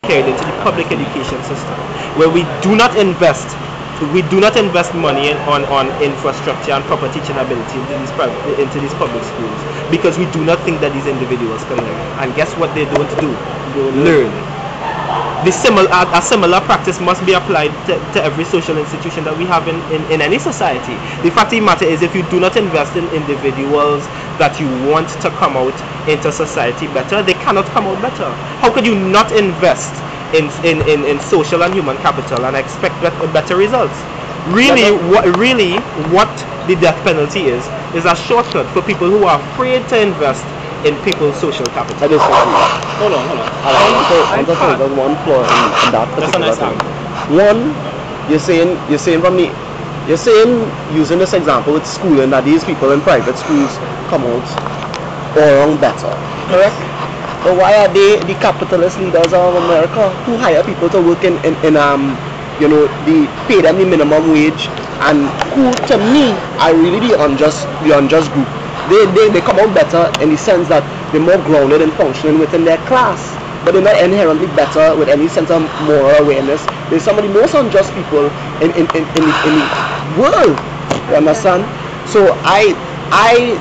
carried into the public education system, where we do not invest money on infrastructure and proper teaching ability into these public schools, because we do not think that these individuals can learn. And guess what they don't do? Learn. A similar practice must be applied to every social institution that we have in any society. The fact of the matter is, if you do not invest in individuals that you want to come out into society better, they cannot come out better. How could you not invest in social and human capital and expect better results? Really, what the death penalty is a shortcut for people who are afraid to invest in people's social capital. I disagree. Hold on. I want to say there's one flaw in that particular thing. One, you're saying using this example with schooling, that these people in private schools come out all better. Correct? But why are they the capitalist leaders of America who hire people to work in pay them the minimum wage, and who, to me, are really the unjust group? They come out better in the sense that they're more grounded and functioning within their class, but they're not inherently better with any sense of moral awareness. They're some of the most unjust people in the world. You understand? So I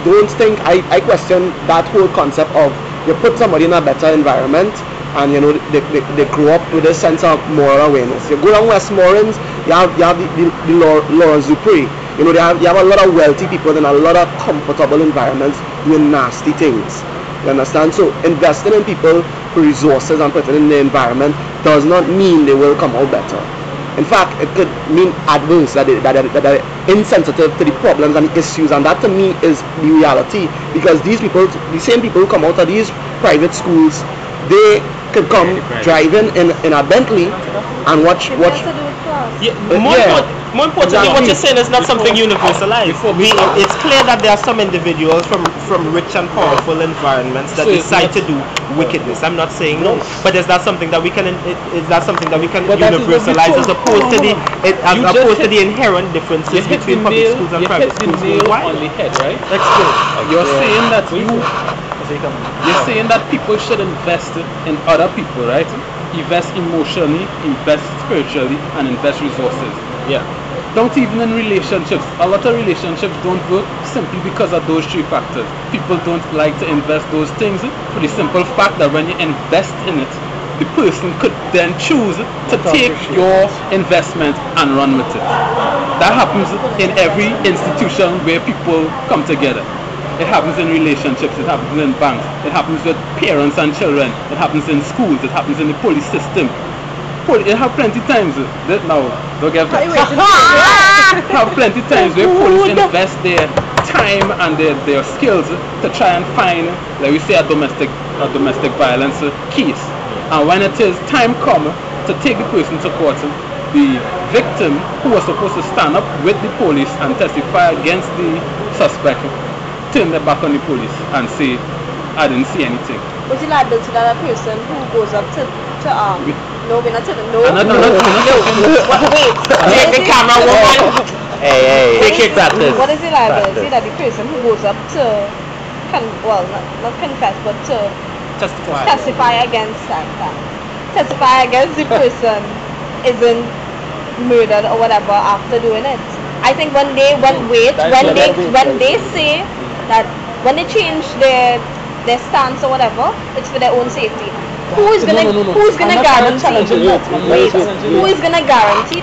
don't think, I question that whole concept of you put somebody in a better environment and they grow up with a sense of moral awareness. You go down Westmoreland, you have the Lawrence Dupree. You have a lot of wealthy people in a lot of comfortable environments doing nasty things. You understand? So investing in people for resources and putting in the environment does not mean they will come out better. In fact, it could mean adverse, that are insensitive to the problems and issues, and that to me is the reality. Because these people, the same people who come out of these private schools, they could come driving in a Bentley and watch. More importantly, what you're saying is not something universalized. It's clear that there are some individuals from rich and powerful environments that decide to do wickedness. I'm not saying no, but is that something that we can universalize as opposed to the inherent differences between public schools and private schools? Why? On the head, right? Explain. You're saying that people should invest in other people, right? Invest emotionally, invest spiritually, and invest resources. Yeah. Don't even in relationships. A lot of relationships don't work simply because of those three factors. People don't like to invest those things for the simple fact that when you invest in it, the person could then choose to take your investment and run with it. That happens in every institution where people come together. It happens in relationships, it happens in banks, it happens with parents and children, it happens in schools, it happens in the police system. It have plenty times now, don't get that. Have plenty times where police invest their time and their skills to try and find, like we say, a domestic violence case. And when it is time come to take the person to court, the victim, who was supposed to stand up with the police and testify against the suspect, turn their back on the police and say, I didn't see anything. But you like to that a person who goes up to no, we're not telling. No. No. Wait. Take the camera, woman. Hey. Take it at this. What is it like? Is that the person who goes up to, not confess, but to testify against that? Testify against the person isn't murdered or whatever after doing it. I think when they say that, when they change their stance or whatever, it's for their own safety. Who's gonna guarantee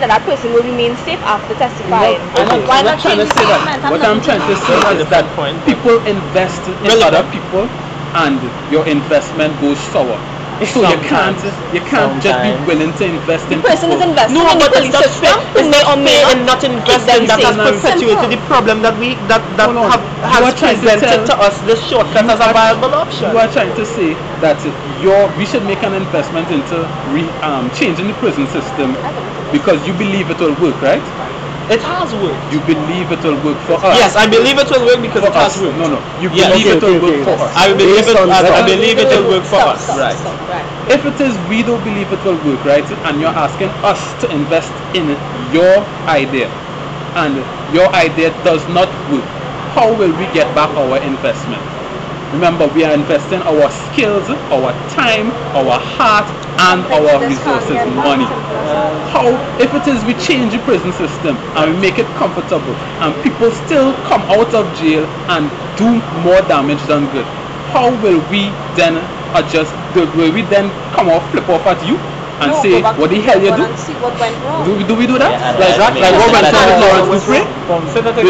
that that person will remain safe after testifying? Why not change the statement? What I'm trying to say is that people invest in other people and your investment goes sour. So you can't just be willing to invest in the person people. is investing No, in but the that's system and not investing that has perpetuated the problem that has presented to us this shortcut as a viable option. You are trying to say that we should make an investment into changing the prison system because you believe it will work, right? It has worked. You believe it will work for us? Yes, I believe it will work because it has worked. No. You believe it will work for us? I believe it will work for us. Right. If it is we don't believe it will work, right, and you're asking us to invest in your idea, and your idea does not work, how will we get back our investment? Remember, we are investing our skills, our time, our heart, and our resources, money. How, if it is we change the prison system and we make it comfortable and people still come out of jail and do more damage than good, how will we then adjust? Will we then come off, flip off at you and say, what the hell you do? Do we do that? Like what went on with Lawrence Dupre?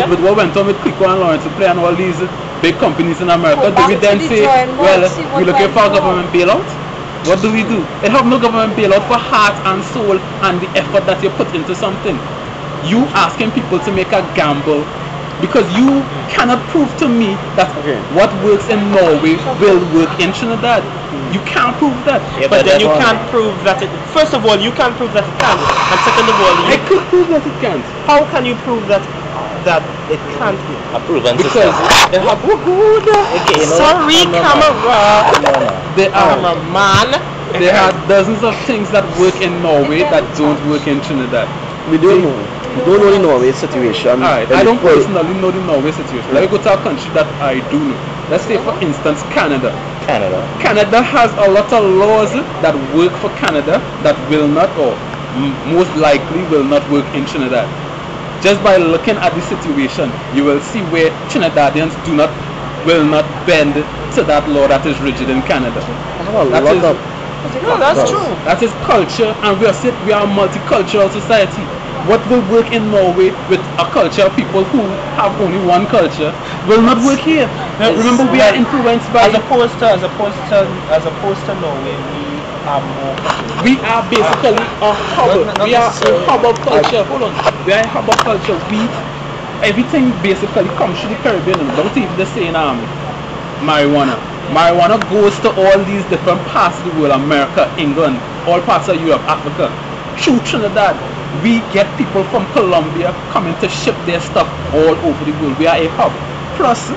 With what went on with Kiko and Lawrence Dupre and all these big companies in America? Do we then say, well, we're looking for a government bailout? What do we do? They have no government bailout for heart and soul and the effort that you put into something. You asking people to make a gamble because you cannot prove to me that what works in Norway will work in Trinidad. You can't prove that. Yeah, but then you can't prove that it. First of all, you can't prove that it can. And second of all, I could prove that it can't. How can you prove that it can't be? A proven Because system. Okay, sorry, camera. There are dozens of things that work in Norway that don't work in Trinidad. We don't know. We don't know the Norway situation. Alright, I don't personally know the Norway situation. Let me go to a country that I do know. Let's say for instance Canada. Canada has a lot of laws that work for Canada that will not or most likely will not work in Trinidad. Just by looking at the situation, you will see where Trinidadians will not bend to that law that is rigid in Canada. That's true. That is culture, and we are a multicultural society. What will work in Norway with a culture of people who have only one culture will not work here. Remember, we are influenced by as opposed to Norway. We are basically a hub. We are a hub of culture. Hold on. We are a hub of culture. Everything basically comes through the Caribbean. Don't even the saying marijuana. Marijuana goes to all these different parts of the world, America, England, all parts of Europe, Africa. Through Trinidad, we get people from Colombia coming to ship their stuff all over the world. We are a hub. Plus,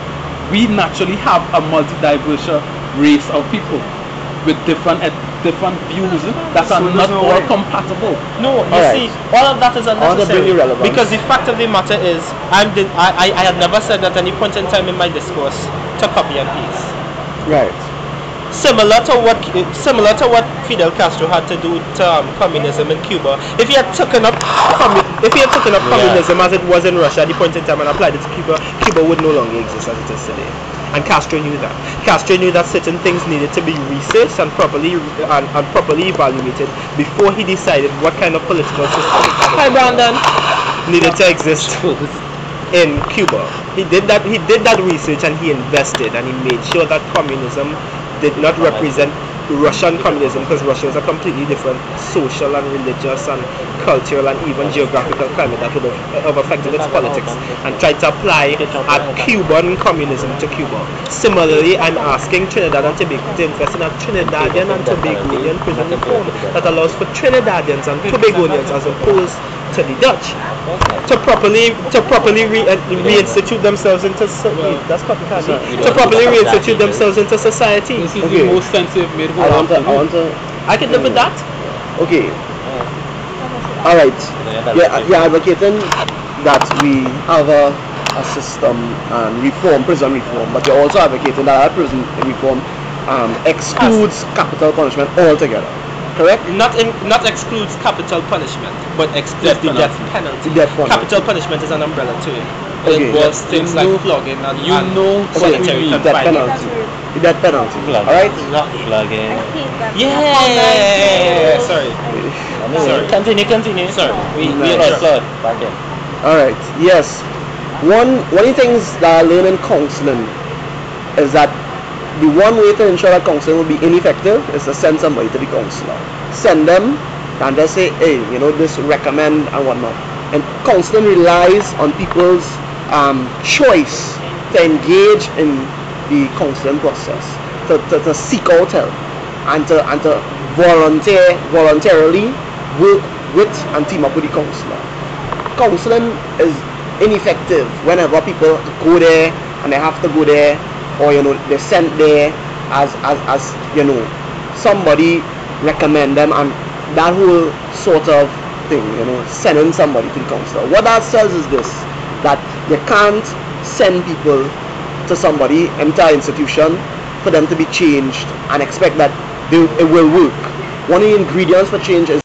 we naturally have a multi-diverse race of people with different views that are not all compatible. No, you see, all of that is unnecessary. Because the fact of the matter is, I had never said at any point in time in my discourse to copy and paste. Right. Similar to what Fidel Castro had to do to communism in Cuba. If he had taken up communism as it was in Russia at the point in time and applied it to Cuba, Cuba would no longer exist as it is today. And Castro knew that. Castro knew that certain things needed to be researched and properly evaluated before he decided what kind of political system needed to exist in Cuba. He did that research and he invested and he made sure that communism did not represent Russian communism, because Russia is a completely different social and religious and cultural and even geographical climate that would have affected its politics, and tried to apply a Cuban communism to Cuba. Similarly, I'm asking Trinidad and Tobago to invest in a Trinidadian and Tobagonian prison reform that allows for Trinidadians and Tobagonians as opposed to the Dutch to properly reinstitute themselves into society. This is the most sensitive made. I can live with that. Okay. All right. You're advocating that we have a system and prison reform, but you're also advocating that our prison reform excludes capital punishment altogether. Correct? Not excludes capital punishment, but excludes the death penalty. Capital punishment is an umbrella to it. It involves things like flogging and solitary confinement. The death penalty. Alright? Flogging. Yeah. Sorry. Continue. Sorry. We applaud. Alright. Yes. One of the things that I learned in counseling is that the one way to ensure that counseling will be ineffective is to send somebody to the counselor. Send them and just say, hey, this recommend and whatnot. And counseling relies on people's choice to engage in the counseling process, to seek out help, and to voluntarily work with and team up with the counselor. Counseling is ineffective whenever people go there and they have to go there, or they're sent there as somebody recommend them, and that whole sort of thing, sending somebody to the counselor. What that says is this, that you can't send people to somebody, enter institution, for them to be changed and expect that it will work. One of the ingredients for change is